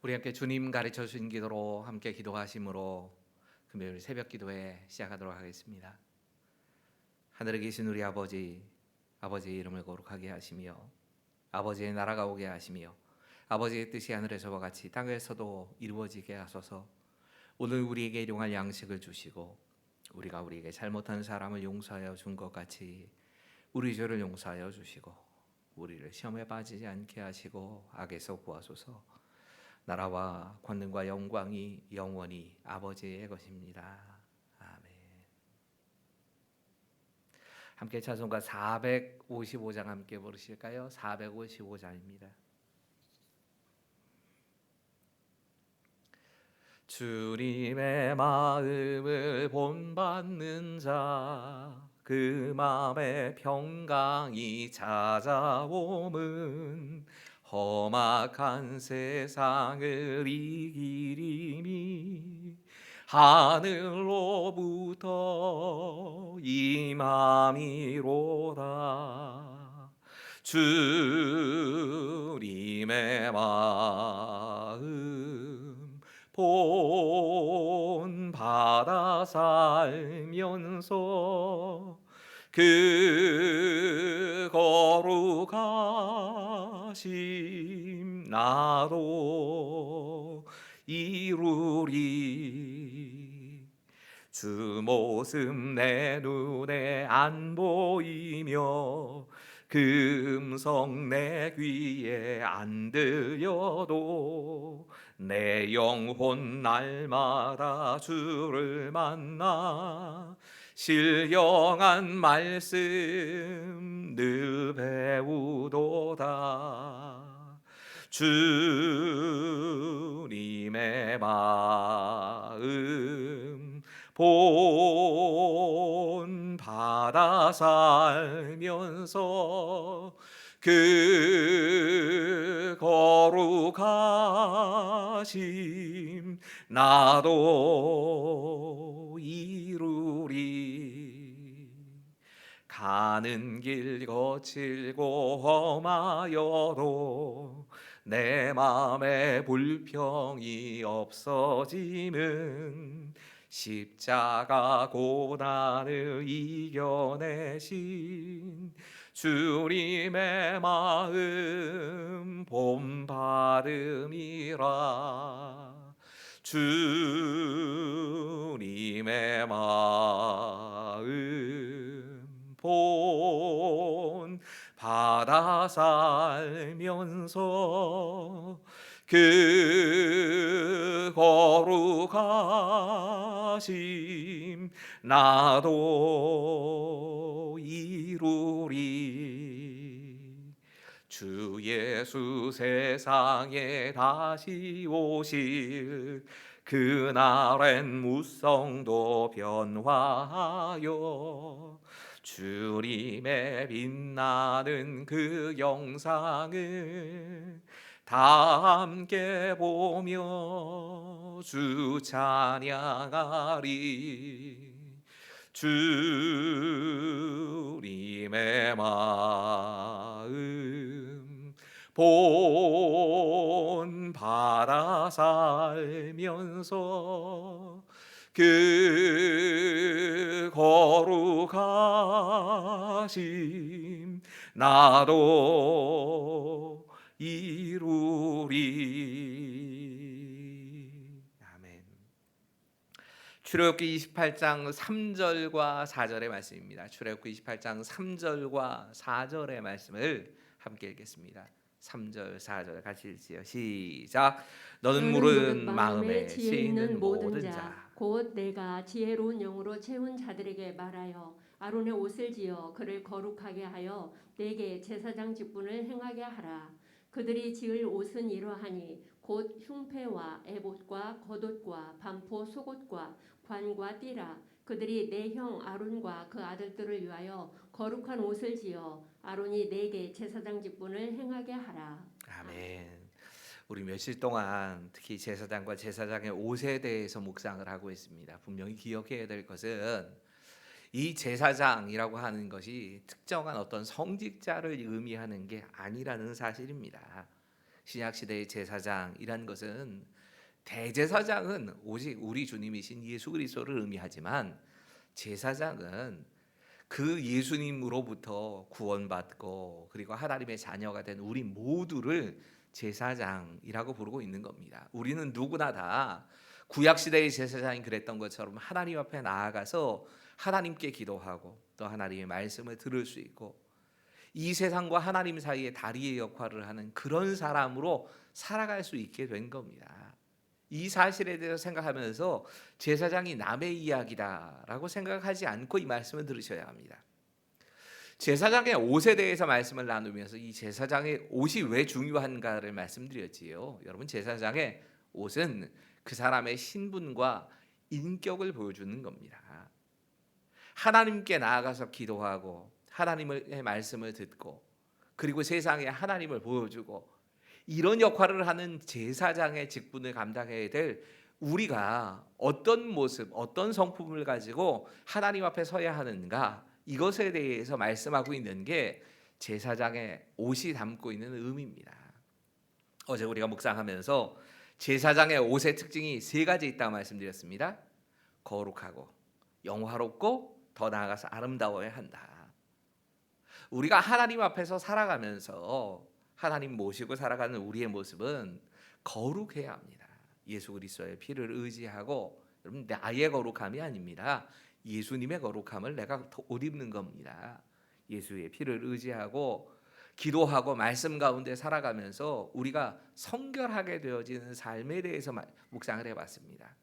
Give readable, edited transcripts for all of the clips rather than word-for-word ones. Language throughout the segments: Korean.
우리 함께 주님 가르쳐 주신 기도로 함께 기도하심으로 금요일 새벽 기도회 시작하도록 하겠습니다. 하늘에 계신 우리 아버지, 아버지의 이름을 거룩하게 하시며 아버지의 나라가 오게 하시며 아버지의 뜻이 하늘에서와 같이 땅에서도 이루어지게 하소서. 오늘 우리에게 일용할 양식을 주시고 우리가 우리에게 잘못한 사람을 용서하여 준 것 같이 우리 죄를 용서하여 주시고 우리를 시험에 빠지지 않게 하시고 악에서 구하소서. 나라와 권능과 영광이 영원히 아버지의 것입니다. 아멘. 함께 찬송가 455장 함께 부르실까요? 455장입니다. 주님의 마음을 본받는 자, 그 마음에 평강이 찾아오면 험악한 세상을 이기리니 하늘로부터 임함이로다. 주님의 마음 본받아 살면서 그 거룩하심 나도 이루리. 주 모습 내 눈에 안 보이며 그 음성 내 귀에 안 들려도 내 영혼 날마다 주를 만나 신령한 말씀 늘 배우도다. 주님의 마음 본받아 살면서 그 거룩하심 나도 이루리. 가는 길 거칠고 험하여도 내 맘에 불평이 없어지는 십자가 고난을 이겨내신 주님의 마음 본받음이라. 주님의 마음 본받아 살면서 그 거룩하심 나도 이루리. 주 예수 세상에 다시 오실 그날엔 무성도 변화하여 주님의 빛나는 그 영상을 다 함께 보며 주 찬양하리. 주님의 마음 본받아 살면서 그 거룩하심 나도 이루리. 아멘. 출애굽기 28장 3절과 4절의 말씀입니다. 출애굽기 28장 3절과 4절의 말씀을 함께 읽겠습니다. 3절 4절 같이 읽지요. 시작. 너는 물은 마음에 지혜 있는 모든 자 곧 내가 지혜로운 영으로 채운 자들에게 말하여 아론의 옷을 지어 그를 거룩하게 하여 내게 제사장 직분을 행하게 하라. 그들이 지을 옷은 이러하니 곧 흉패와 에봇과 겉옷과 반포 속옷과 관과 띠라. 그들이 내 형 아론과 그 아들들을 위하여 거룩한 옷을 지어 아론이 내게 제사장 직분을 행하게 하라. 아멘. 우리 며칠 동안 특히 제사장과 제사장의 옷에 대해서 묵상을 하고 있습니다. 분명히 기억해야 될 것은 이 제사장이라고 하는 것이 특정한 어떤 성직자를 의미하는 게 아니라는 사실입니다. 신약 시대의 제사장이란 것은 대제사장은 오직 우리 주님이신 예수 그리스도를 의미하지만 제사장은 그 예수님으로부터 구원받고 그리고 하나님의 자녀가 된 우리 모두를 제사장이라고 부르고 있는 겁니다. 우리는 누구나 다 구약 시대의 제사장이 그랬던 것처럼 하나님 앞에 나아가서 하나님께 기도하고 또 하나님의 말씀을 들을 수 있고 이 세상과 하나님 사이의 다리의 역할을 하는 그런 사람으로 살아갈 수 있게 된 겁니다. 이 사실에 대해서 생각하면서 제사장이 남의 이야기다라고 생각하지 않고 이 말씀을 들으셔야 합니다. 제사장의 옷에 대해서 말씀을 나누면서 이 제사장의 옷이 왜 중요한가를 말씀드렸지요. 여러분, 제사장의 옷은 그 사람의 신분과 인격을 보여주는 겁니다. 하나님께 나아가서 기도하고 하나님의 말씀을 듣고 그리고 세상에 하나님을 보여주고 이런 역할을 하는 제사장의 직분을 감당해야 될 우리가 어떤 모습, 어떤 성품을 가지고 하나님 앞에 서야 하는가, 이것에 대해서 말씀하고 있는 게 제사장의 옷이 담고 있는 의미입니다. 어제 우리가 묵상하면서 제사장의 옷의 특징이 세 가지 있다고 말씀드렸습니다. 거룩하고 영화롭고 더 나아가서 아름다워야 한다. 우리가 하나님 앞에서 살아가면서 하나님 모시고 살아가는 우리의 모습은 거룩해야 합니다. 예수 그리스도의 피를 의지하고, 여러분, 나의 거룩함이 아닙니다. 예수님의 거룩함을 내가 옷 입는 겁니다. 예수의 피를 의지하고 기도하고 말씀 가운데 살아가면서 우리가 성결하게 되어지는 삶에 대해서 묵상을 해봤습니다.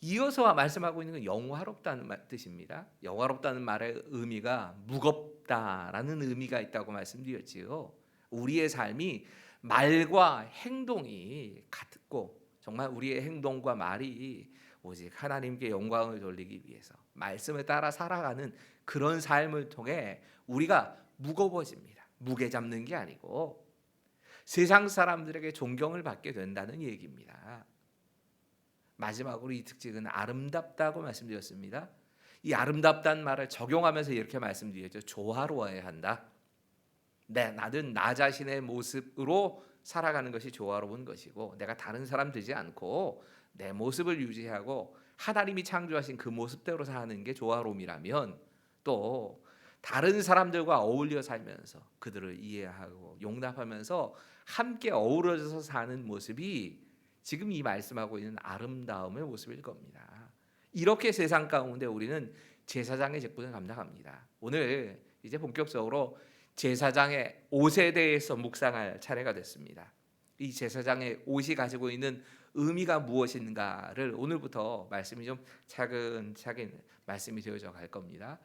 이어서 말씀하고 있는 건 영화롭다는 뜻입니다. 영화롭다는 말의 의미가 무겁다라는 의미가 있다고 말씀드렸지요. 우리의 삶이 말과 행동이 같고 정말 우리의 행동과 말이 오직 하나님께 영광을 돌리기 위해서 말씀을 따라 살아가는 그런 삶을 통해 우리가 무거워집니다. 무게 잡는 게 아니고 세상 사람들에게 존경을 받게 된다는 얘기입니다. 마지막으로 이 특징은 아름답다고 말씀드렸습니다. 이 아름답다는 말을 적용하면서 이렇게 말씀드렸죠. 조화로워야 한다. 나는 나 자신의 모습으로 살아가는 것이 조화로운 것이고 내가 다른 사람 되지 않고 내 모습을 유지하고 하나님이 창조하신 그 모습대로 사는 게 조화로움이라면 또 다른 사람들과 어울려 살면서 그들을 이해하고 용납하면서 함께 어우러져서 사는 모습이 지금 이 말씀하고 있는 아름다움의 모습일 겁니다. 이렇게 세상 가운데 우리는 제사장의 직분을 감당합니다. 오늘 이제 본격적으로 제사장의 옷에 대해서 묵상할 차례가 됐습니다. 이 제사장의 옷이 가지고 있는 의미가 무엇인가를 오늘부터 말씀이 좀 차근차근 말씀이 되어져 갈 겁니다.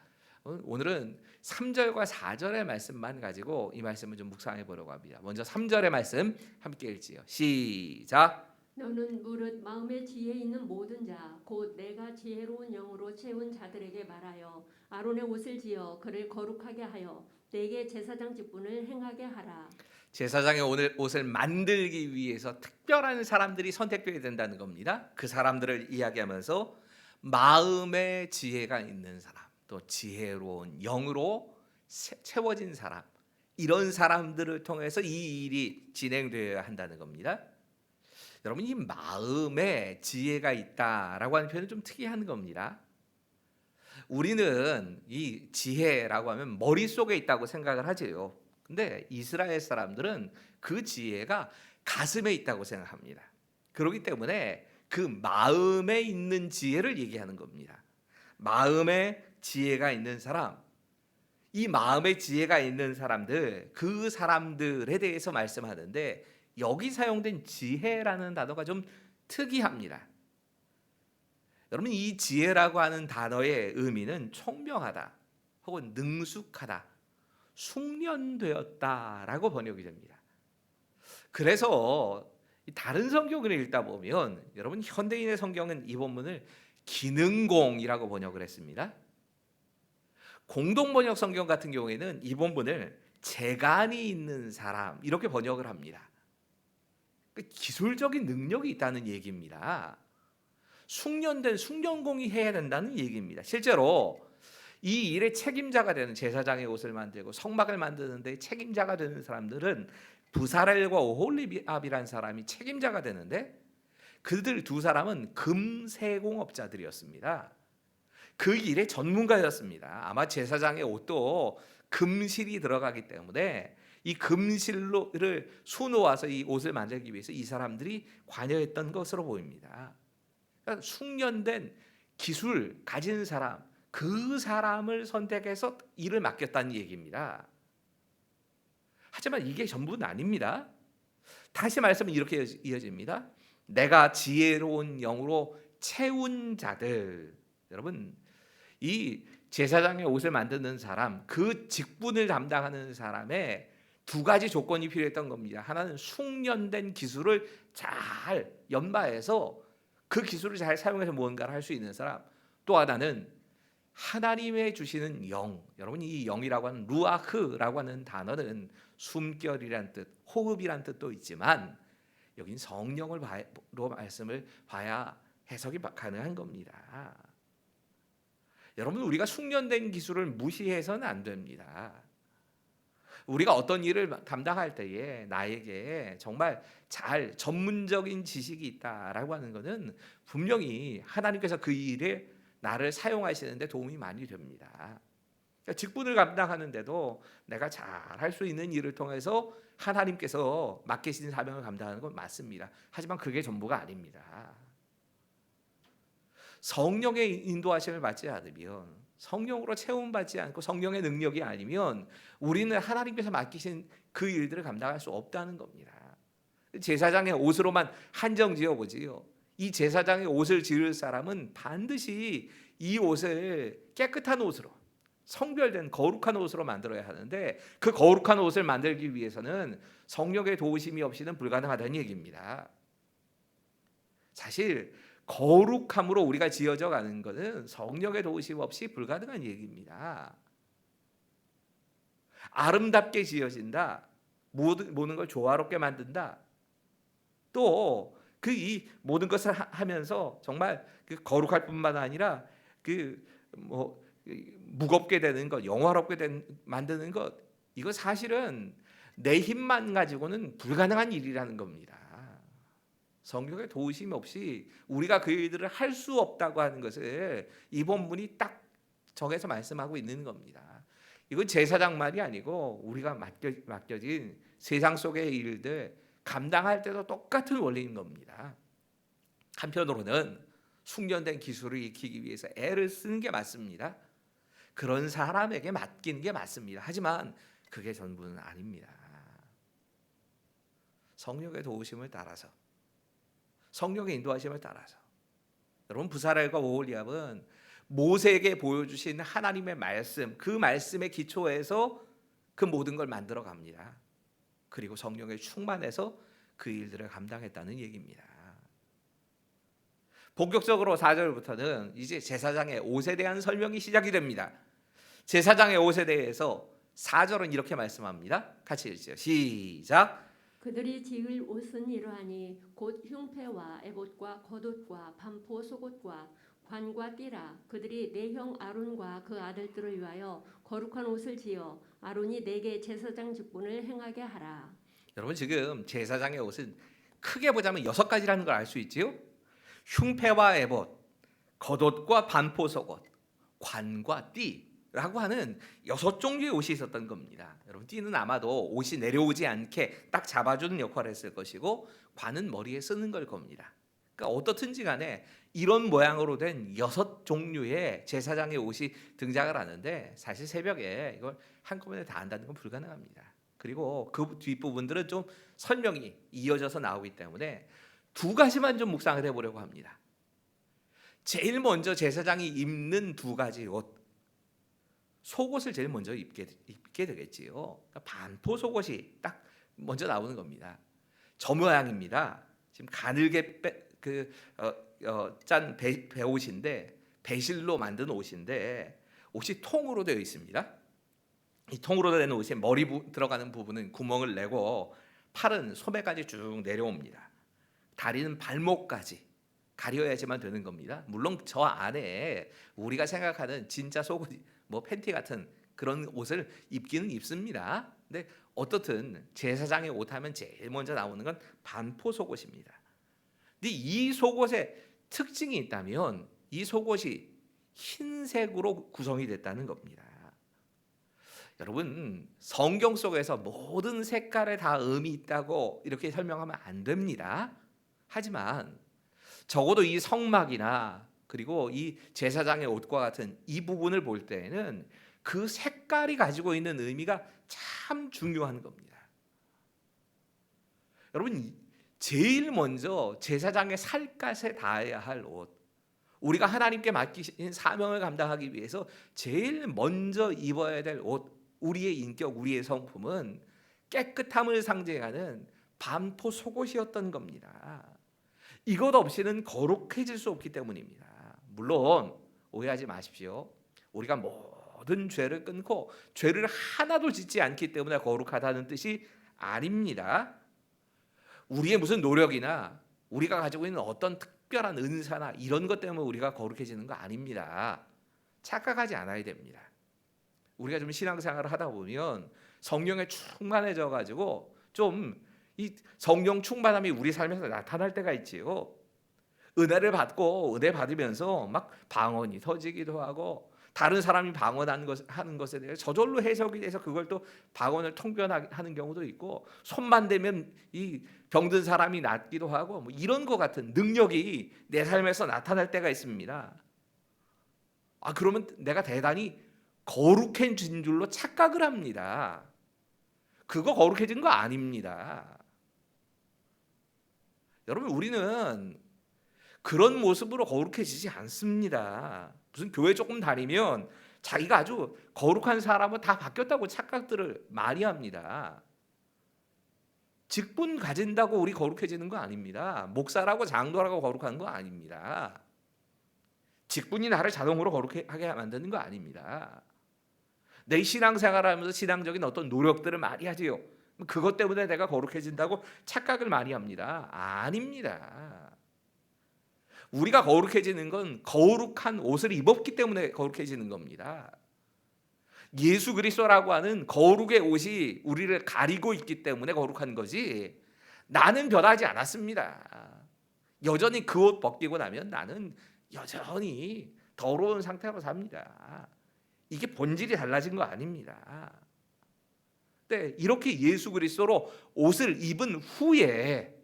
오늘은 3절과 4절의 말씀만 가지고 이 말씀을 좀 묵상해 보려고 합니다. 먼저 3절의 말씀 함께 읽지요. 시작. 너는 무릇 마음의 지혜에 있는 모든 자 곧 내가 지혜로운 영으로 채운 자들에게 말하여 아론의 옷을 지어 그를 거룩하게 하여 내게 제사장 직분을 행하게 하라. 제사장의 옷을 만들기 위해서 특별한 사람들이 선택되어야 된다는 겁니다. 그 사람들을 이야기하면서 마음의 지혜가 있는 사람, 또 지혜로운 영으로 채워진 사람, 이런 사람들을 통해서 이 일이 진행되어야 한다는 겁니다. 여러분, 이 마음에 지혜가 있다라고 하는 표현은 좀 특이한 겁니다. 우리는 이 지혜라고 하면 머릿속에 있다고 생각을 하지요. 근데 이스라엘 사람들은 그 지혜가 가슴에 있다고 생각합니다. 그렇기 때문에 그 마음에 있는 지혜를 얘기하는 겁니다. 마음에 지혜가 있는 사람, 이 마음에 지혜가 있는 사람들, 그 사람들에 대해서 말씀하는데 여기 사용된 지혜라는 단어가 좀 특이합니다. 여러분, 이 지혜라고 하는 단어의 의미는 총명하다 혹은 능숙하다, 숙련되었다라고 번역이 됩니다. 그래서 다른 성경을 읽다 보면 여러분, 현대인의 성경은 이 본문을 기능공이라고 번역을 했습니다. 공동번역 성경 같은 경우에는 이 본문을 재간이 있는 사람 이렇게 번역을 합니다. 기술적인 능력이 있다는 얘기입니다. 숙련된 숙련공이 해야 된다는 얘기입니다. 실제로 이 일의 책임자가 되는 제사장의 옷을 만들고 성막을 만드는 데 책임자가 되는 사람들은 부사렐과 오홀리압이라는 사람이 책임자가 되는데 그들 두 사람은 금세공업자들이었습니다. 그 일의 전문가였습니다. 아마 제사장의 옷도 금실이 들어가기 때문에 이 금실을 수놓아서 이 옷을 만들기 위해서 이 사람들이 관여했던 것으로 보입니다. 그러니까 숙련된 기술 가진 사람, 그 사람을 선택해서 일을 맡겼다는 얘기입니다. 하지만 이게 전부는 아닙니다. 다시 말씀은 이렇게 이어집니다. 내가 지혜로운 영으로 채운 자들. 여러분, 이 제사장의 옷을 만드는 사람, 그 직분을 담당하는 사람의 두 가지 조건이 필요했던 겁니다. 하나는 숙련된 기술을 잘 연마해서 그 기술을 잘 사용해서 무언가를 할 수 있는 사람, 또 하나는 하나님의 주시는 영. 여러분, 이 영이라고 하는 루아흐라고 하는 단어는 숨결이란 뜻, 호흡이란 뜻도 있지만 여긴 성령으로 말씀을 봐야 해석이 가능한 겁니다. 여러분, 우리가 숙련된 기술을 무시해서는 안 됩니다. 우리가 어떤 일을 감당할 때에 나에게 정말 잘 전문적인 지식이 있다라고 하는 것은 분명히 하나님께서 그 일에 나를 사용하시는데 도움이 많이 됩니다. 그러니까 직분을 감당하는데도 내가 잘 할 수 있는 일을 통해서 하나님께서 맡기신 사명을 감당하는 건 맞습니다. 하지만 그게 전부가 아닙니다. 성령의 인도하심을 받지 않으면, 성령으로 채움받지 않고 성령의 능력이 아니면 우리는 하나님께서 맡기신 그 일들을 감당할 수 없다는 겁니다. 제사장의 옷으로만 한정 지어보지요. 이 제사장의 옷을 지을 사람은 반드시 이 옷을 깨끗한 옷으로, 성별된 거룩한 옷으로 만들어야 하는데 그 거룩한 옷을 만들기 위해서는 성령의 도우심이 없이는 불가능하다는 얘기입니다. 사실 거룩함으로 우리가 지어져 가는 것은 성령의 도우심 없이 불가능한 얘기입니다. 아름답게 지어진다, 모든 걸 조화롭게 만든다, 또 그 이 모든 것을 하면서 정말 그 거룩할 뿐만 아니라 무겁게 되는 것, 영화롭게 만드는 것, 이거 사실은 내 힘만 가지고는 불가능한 일이라는 겁니다. 성령의 도우심 없이 우리가 그 일들을 할 수 없다고 하는 것을 이 본문이 딱 정해서 말씀하고 있는 겁니다. 이건 제사장 말이 아니고 우리가 맡겨진 세상 속의 일들 감당할 때도 똑같은 원리인 겁니다. 한편으로는 숙련된 기술을 익히기 위해서 애를 쓰는 게 맞습니다. 그런 사람에게 맡기는 게 맞습니다. 하지만 그게 전부는 아닙니다. 성령의 도우심을 따라서, 성령의 인도하심을 따라서. 여러분, 부사렐과 오홀리압은 모세에게 보여주신 하나님의 말씀, 그 말씀의 기초에서 그 모든 걸 만들어 갑니다. 그리고 성령에 충만해서 그 일들을 감당했다는 얘기입니다. 본격적으로 4절부터는 이제 제사장의 옷에 대한 설명이 시작이 됩니다. 제사장의 옷에 대해서 4절은 이렇게 말씀합니다. 같이 읽죠. 시작. 그들이 지을 옷은 이러하니 곧 흉패와 에봇과 겉옷과 반포 속옷과 관과 띠라. 그들이 내 형 아론과 그 아들들을 위하여 거룩한 옷을 지어 아론이 내게 제사장 직분을 행하게 하라. 여러분, 지금 제사장의 옷은 크게 보자면 6가지라는 걸 알 수 있지요. 흉패와 에봇, 겉옷과 반포 속옷, 관과 띠라고 하는 6종류의 옷이 있었던 겁니다. 여러분, 띠는 아마도 옷이 내려오지 않게 딱 잡아주는 역할을 했을 것이고, 관은 머리에 쓰는 걸 겁니다. 그러니까 어떻든지 간에 이런 모양으로 된 6종류의 제사장의 옷이 등장을 하는데 사실 새벽에 이걸 한꺼번에 다 한다는 건 불가능합니다. 그리고 그 뒷부분들은 좀 설명이 이어져서 나오기 때문에 2가지만 좀 묵상을 해보려고 합니다. 제일 먼저 제사장이 입는 2가지 옷, 속옷을 제일 먼저 입게 되겠지요. 그러니까 반포 속옷이 딱 먼저 나오는 겁니다. 저 모양입니다. 지금 가늘게 짠 배옷인데, 배실로 만든 옷인데 옷이 통으로 되어 있습니다. 이 통으로 된 옷에 머리 들어가는 부분은 구멍을 내고 팔은 소매까지 쭉 내려옵니다. 다리는 발목까지 가려야지만 되는 겁니다. 물론 저 안에 우리가 생각하는 진짜 속옷, 팬티 같은 그런 옷을 입기는 입습니다. 근데 어떻든 제사장의 옷 하면 제일 먼저 나오는 건 반포 속옷입니다. 근데 이 속옷에 특징이 있다면 이 속옷이 흰색으로 구성이 됐다는 겁니다. 여러분, 성경 속에서 모든 색깔에 다 의미 있다고 이렇게 설명하면 안 됩니다. 하지만 적어도 이 성막이나 그리고 이 제사장의 옷과 같은 이 부분을 볼 때에는 그 색깔이 가지고 있는 의미가 참 중요한 겁니다. 여러분, 제일 먼저 제사장의 살갗에 닿아야 할 옷, 우리가 하나님께 맡기신 사명을 감당하기 위해서 제일 먼저 입어야 될 옷, 우리의 인격, 우리의 성품은 깨끗함을 상징하는 반포 속옷이었던 겁니다. 이것 없이는 거룩해질 수 없기 때문입니다. 물론 오해하지 마십시오. 우리가 모든 죄를 끊고 죄를 하나도 짓지 않기 때문에 거룩하다는 뜻이 아닙니다. 우리의 무슨 노력이나 우리가 가지고 있는 어떤 특별한 은사나 이런 것 때문에 우리가 거룩해지는 거 아닙니다. 착각하지 않아야 됩니다. 우리가 좀 신앙생활을 하다 보면 성령에 충만해져 가지고 좀 이 성령 충만함이 우리 삶에서 나타날 때가 있지요. 은혜를 받고 은혜 받으면서 막 방언이 터지기도 하고 다른 사람이 방언하는 것에 대해 저절로 해석이 돼서 그걸 또 방언을 통변하는 경우도 있고 손만 대면 이 병든 사람이 낫기도 하고 뭐 이런 것 같은 능력이 내 삶에서 나타날 때가 있습니다. 그러면 내가 대단히 거룩해진 줄로 착각을 합니다. 그거 거룩해진 거 아닙니다. 여러분, 우리는 그런 모습으로 거룩해지지 않습니다. 무슨 교회 조금 다니면 자기가 아주 거룩한 사람은 다 바뀌었다고 착각들을 많이 합니다. 직분 가진다고 우리 거룩해지는 거 아닙니다. 목사라고 장로라고 거룩한 거 아닙니다. 직분이 나를 자동으로 거룩하게 만드는 거 아닙니다. 내 신앙생활하면서 신앙적인 어떤 노력들을 많이 하지요. 그것 때문에 내가 거룩해진다고 착각을 많이 합니다. 아닙니다. 우리가 거룩해지는 건 거룩한 옷을 입었기 때문에 거룩해지는 겁니다. 예수 그리스도라고 하는 거룩의 옷이 우리를 가리고 있기 때문에 거룩한 거지 나는 변하지 않았습니다. 여전히 그 옷 벗기고 나면 나는 여전히 더러운 상태로 삽니다. 이게 본질이 달라진 거 아닙니다. 네, 이렇게 예수 그리스도로 옷을 입은 후에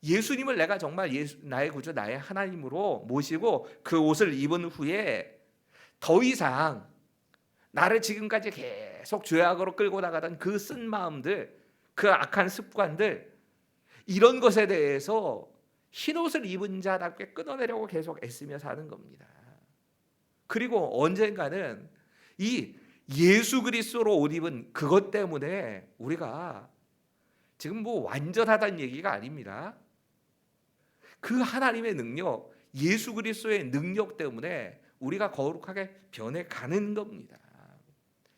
예수님을 내가 정말 나의 구주 나의 하나님으로 모시고 그 옷을 입은 후에 더 이상 나를 지금까지 계속 죄악으로 끌고 나가던 그 쓴 마음들, 그 악한 습관들 이런 것에 대해서 흰옷을 입은 자답게 끊어내려고 계속 애쓰며 사는 겁니다. 그리고 언젠가는 이 예수 그리스도로 옷 입은 그것 때문에 우리가 지금 뭐 완전하다는 얘기가 아닙니다. 그 하나님의 능력, 예수 그리스도의 능력 때문에 우리가 거룩하게 변해가는 겁니다.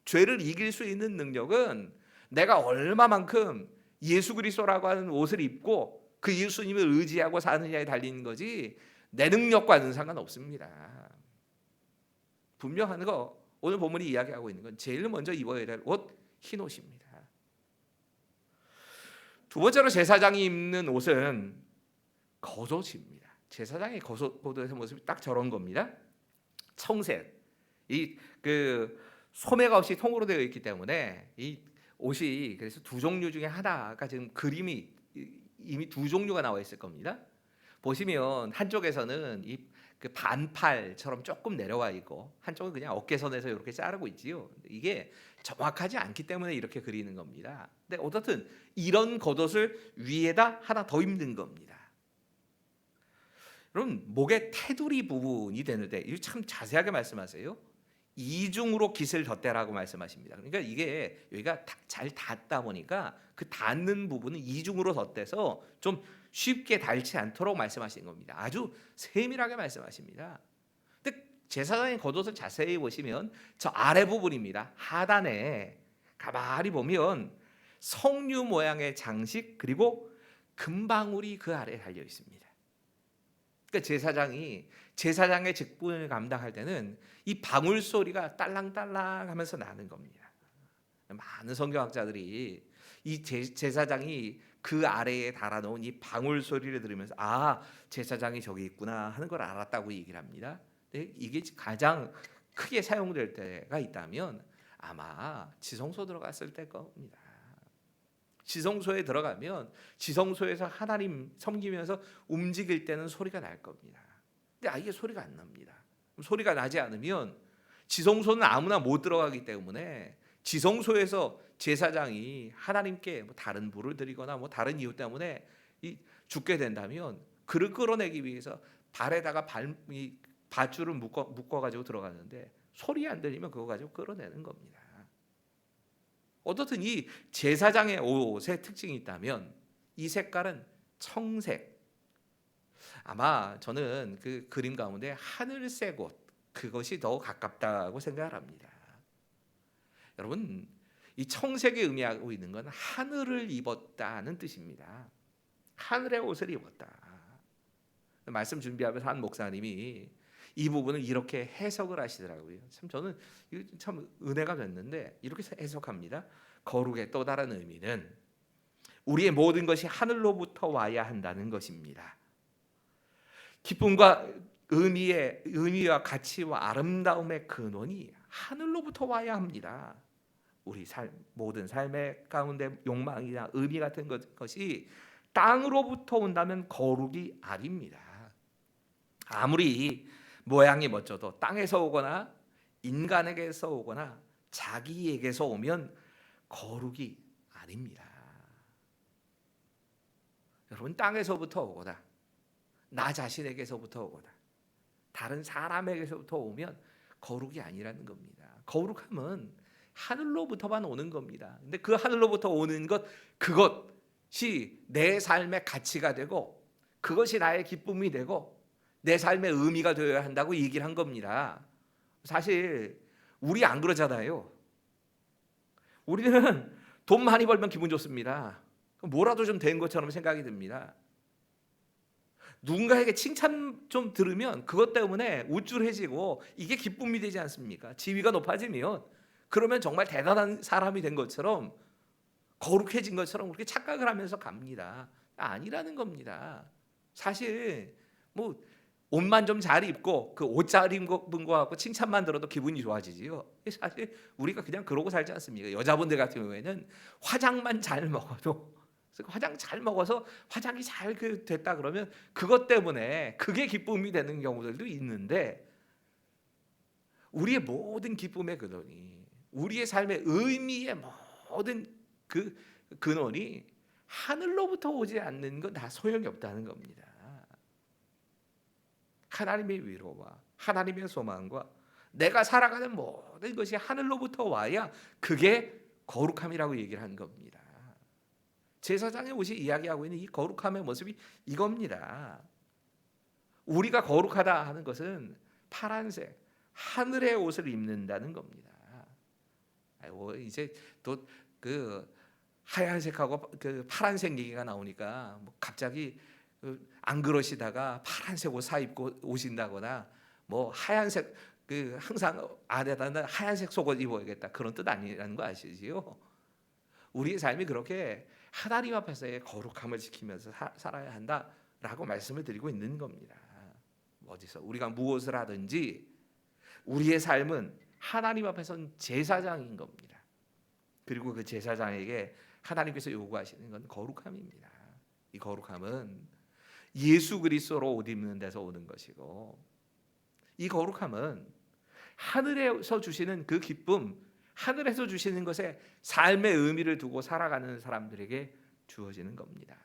죄를 이길 수 있는 능력은 내가 얼마만큼 예수 그리스도라고 하는 옷을 입고 그 예수님을 의지하고 사느냐에 달린 거지 내 능력과는 상관없습니다. 분명한 거 오늘 본문이 이야기하고 있는 건 제일 먼저 입어야 될 옷, 흰옷입니다. 두 번째로 제사장이 입는 옷은 겉옷입니다. 제사장의 겉옷의 모습이 딱 저런 겁니다. 청색, 그 소매가 없이 통으로 되어 있기 때문에 이 옷이 그래서 두 종류 중에 하나가 지금 그림이 이미 두 종류가 나와 있을 겁니다. 보시면 한쪽에서는 그 반팔처럼 조금 내려와 있고 한쪽은 그냥 어깨선에서 이렇게 자르고 있지요. 이게 정확하지 않기 때문에 이렇게 그리는 겁니다. 근데 어떻든 이런 겉옷을 위에다 하나 더 입는 겁니다. 여러분, 목의 테두리 부분이 되는데 이거 참 자세하게 말씀하세요. 이중으로 깃을 덧대라고 말씀하십니다. 그러니까 이게 여기가 잘 닿다 보니까 그 닿는 부분은 이중으로 덧대서 좀 쉽게 닳지 않도록 말씀하시는 겁니다. 아주 세밀하게 말씀하십니다. 근데 제사장의 겉옷을 자세히 보시면 저 아래 부분입니다. 하단에 가만히 보면 석류 모양의 장식 그리고 금방울이 그 아래에 달려 있습니다. 그러니까 제사장의 직분을 감당할 때는 이 방울 소리가 딸랑딸랑 하면서 나는 겁니다. 많은 성경학자들이 이 제사장이 그 아래에 달아놓은 이 방울 소리를 들으면서 제사장이 저기 있구나 하는 걸 알았다고 얘기를 합니다. 근데 이게 가장 크게 사용될 때가 있다면 아마 지성소 들어갔을 때일 겁니다. 지성소에 들어가면 지성소에서 하나님 섬기면서 움직일 때는 소리가 날 겁니다. 근데 아예 소리가 안 납니다. 소리가 나지 않으면 지성소는 아무나 못 들어가기 때문에 지성소에서 제사장이 하나님께 다른 불을 드리거나 다른 이유 때문에 죽게 된다면 그를 끌어내기 위해서 발에다가 밧줄을 묶어가지고 들어가는데 소리 안 들리면 그거 가지고 끌어내는 겁니다. 어떻든 이 제사장의 옷의 특징이 있다면 이 색깔은 청색. 아마 저는 그 그림 가운데 하늘색 옷, 그것이 더 가깝다고 생각을 합니다. 여러분, 이 청색이 의미하고 있는 건 하늘을 입었다는 뜻입니다. 하늘의 옷을 입었다. 말씀 준비하면서 한 목사님이 이 부분을 이렇게 해석을 하시더라고요. 참 저는 이거 참 은혜가 됐는데 이렇게 해석합니다. 거룩의 또 다른 의미는 우리의 모든 것이 하늘로부터 와야 한다는 것입니다. 기쁨과 의미와 가치와 아름다움의 근원이 하늘로부터 와야 합니다. 우리 모든 삶의 가운데 욕망이나 의미 같은 것이 땅으로부터 온다면 거룩이 아닙니다. 아무리 모양이 멋져도 땅에서 오거나 인간에게서 오거나 자기에게서 오면 거룩이 아닙니다. 여러분, 땅에서부터 오거나 나 자신에게서부터 오거나 다른 사람에게서부터 오면 거룩이 아니라는 겁니다. 거룩함은 하늘로부터만 오는 겁니다. 근데 그 하늘로부터 오는 그것이 내 삶의 가치가 되고 그것이 나의 기쁨이 되고 내 삶의 의미가 되어야 한다고 얘기를 한 겁니다. 사실 우리 안 그러잖아요. 우리는 돈 많이 벌면 기분 좋습니다. 뭐라도 좀 된 것처럼 생각이 듭니다. 누군가에게 칭찬 좀 들으면 그것 때문에 우쭐해지고 이게 기쁨이 되지 않습니까? 지위가 높아지면 그러면 정말 대단한 사람이 된 것처럼 거룩해진 것처럼 그렇게 착각을 하면서 갑니다. 아니라는 겁니다. 사실 옷만 좀 잘 입고 그 옷 잘 입은 거 갖고 칭찬만 들어도 기분이 좋아지지요. 사실 우리가 그냥 그러고 살지 않습니까? 여자분들 같은 경우에는 화장만 잘 먹어도 화장 잘 먹어서 화장이 잘 됐다 그러면 그것 때문에 그게 기쁨이 되는 경우들도 있는데 우리의 모든 기쁨의 근원이 우리의 삶의 의미의 모든 그 근원이 하늘로부터 오지 않는 건 다 소용이 없다는 겁니다. 하나님의 위로와 하나님의 소망과 내가 살아가는 모든 것이 하늘로부터 와야 그게 거룩함이라고 얘기를 한 겁니다. 제사장의 옷이 이야기하고 있는 이 거룩함의 모습이 이겁니다. 우리가 거룩하다 하는 것은 파란색 하늘의 옷을 입는다는 겁니다. 이제 또 그 하얀색하고 그 파란색 얘기가 나오니까 갑자기 안 그러시다가 파란색 옷 사입고 오신다거나 하얀색 항상 안에다가 하얀색 속옷 입어야겠다 그런 뜻 아니라는 거 아시지요? 우리의 삶이 그렇게 하나님 앞에서의 거룩함을 지키면서 살아야 한다라고 말씀을 드리고 있는 겁니다. 어디서 우리가 무엇을 하든지 우리의 삶은 하나님 앞에서는 제사장인 겁니다. 그리고 그 제사장에게 하나님께서 요구하시는 건 거룩함입니다. 이 거룩함은 예수 그리스도로 옷 입는 데서 오는 것이고 이 거룩함은 하늘에서 주시는 그 기쁨, 하늘에서 주시는 것에 삶의 의미를 두고 살아가는 사람들에게 주어지는 겁니다.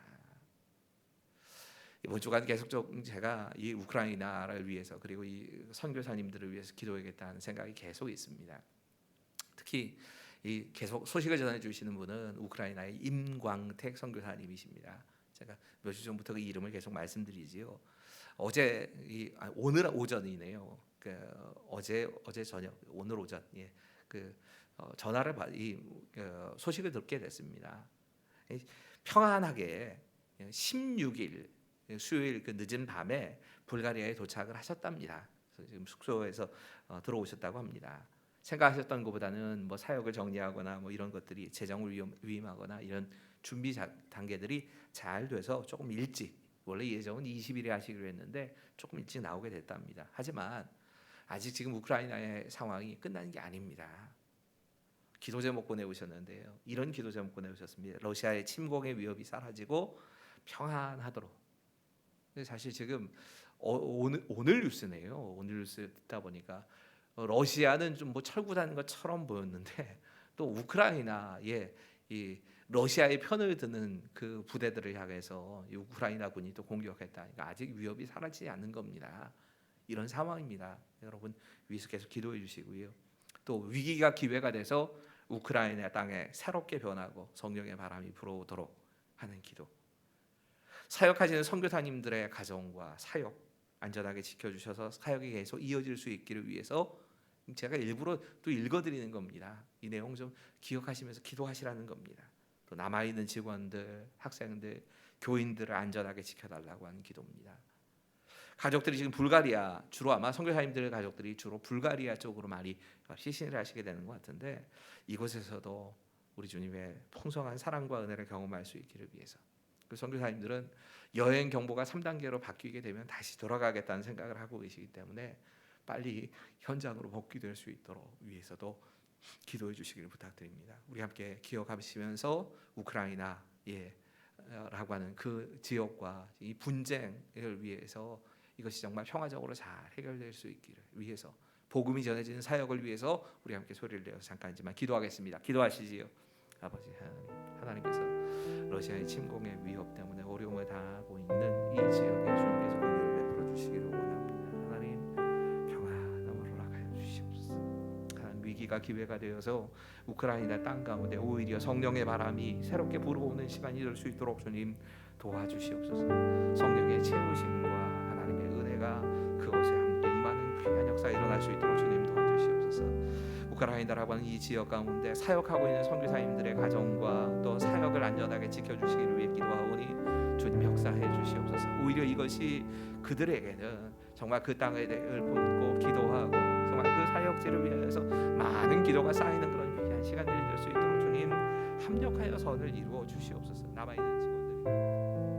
이번 주간 계속 제가 이 우크라이나를 위해서 그리고 이 선교사님들을 위해서 기도하겠다는 생각이 계속 있습니다. 특히 이 계속 소식을 전해 주시는 분은 우크라이나의 임광택 선교사님이십니다. 제가 몇 주 전부터 그 이름을 계속 말씀드리지요. 오늘 오전이네요. 어제 저녁 오늘 오전 전화를 소식을 듣게 됐습니다. 평안하게 16일 수요일 그 늦은 밤에 불가리아에 도착을 하셨답니다. 그래서 지금 숙소에서 들어오셨다고 합니다. 생각하셨던 것보다는 뭐 사역을 정리하거나 뭐 이런 것들이 재정을 위임하거나 이런 준비 단계들이 잘 돼서 조금 일찍, 원래 예정은 20일에 하시기로 했는데 조금 일찍 나오게 됐답니다. 하지만 아직 지금 우크라이나의 상황이 끝난 게 아닙니다. 기도 제목 보내오셨는데요. 이런 기도 제목 보내오셨습니다. 러시아의 침공의 위협이 사라지고 평안하도록. 사실 지금 오늘 뉴스네요. 오늘 뉴스 듣다 보니까 러시아는 좀 뭐 철구다는 것처럼 보였는데 또 우크라이나의 이 러시아의 편을 드는 그 부대들을 향해서 이 우크라이나 군이 또 공격했다. 그러니까 아직 위협이 사라지지 않는 겁니다. 이런 상황입니다. 여러분 위에서 계속 기도해 주시고요. 또 위기가 기회가 돼서 우크라이나 땅에 새롭게 변하고 성령의 바람이 불어오도록 하는 기도. 사역하시는 선교사님들의 가정과 사역 안전하게 지켜주셔서 사역이 계속 이어질 수 있기를 위해서 제가 일부러 또 읽어드리는 겁니다. 이 내용 좀 기억하시면서 기도하시라는 겁니다. 또 남아있는 직원들, 학생들, 교인들을 안전하게 지켜달라고 하는 기도입니다. 가족들이 지금 불가리아, 주로 아마 선교사님들의 가족들이 주로 불가리아 쪽으로 많이 시신을 하시게 되는 것 같은데 이곳에서도 우리 주님의 풍성한 사랑과 은혜를 경험할 수 있기를 위해서 그 선교사님들은 여행 경보가 3단계로 바뀌게 되면 다시 돌아가겠다는 생각을 하고 계시기 때문에 빨리 현장으로 복귀될 수 있도록 위해서도 기도해 주시기를 부탁드립니다. 우리 함께 기억하시면서 우크라이나라고 하는 그 지역과 이 분쟁을 위해서 이것이 정말 평화적으로 잘 해결될 수 있기를 위해서 복음이 전해지는 사역을 위해서 우리 함께 소리를 내어 잠깐지만 기도하겠습니다. 기도하시지요. 아버지 하나님께서 러시아의 침공의 위협 때문에 어려움을 당하고 있는 이 지역에 주님께서 긍휼을 베풀어 주시기를 원합니다. 하나님 평안함을 허락하여 주시옵소서. 하나님 위기가 기회가 되어서 우크라이나 땅 가운데 오히려 성령의 바람이 새롭게 불어오는 시간이 될 수 있도록 주님 도와주시옵소서. 성령의 채우심과 하나님의 은혜가 그것에 함께 임하는 귀한 역사 일어날 수 있도록 주님 도와주시옵소서. 우크라이나라고 하는 이 지역 가운데 사역하고 있는 선교사님들의 가정과 또 사역을 안전하게 지켜주시기를 위해 기도하오니 주님 역사해 주시옵소서. 오히려 이것이 그들에게는 정말 그 땅을 본고 기도하고 정말 그 사역지를 위해서 많은 기도가 쌓이는 그런 귀한 시간들이 될 수 있도록 주님 합력하여 선을 이루어 주시옵소서. 남아있는 직원들이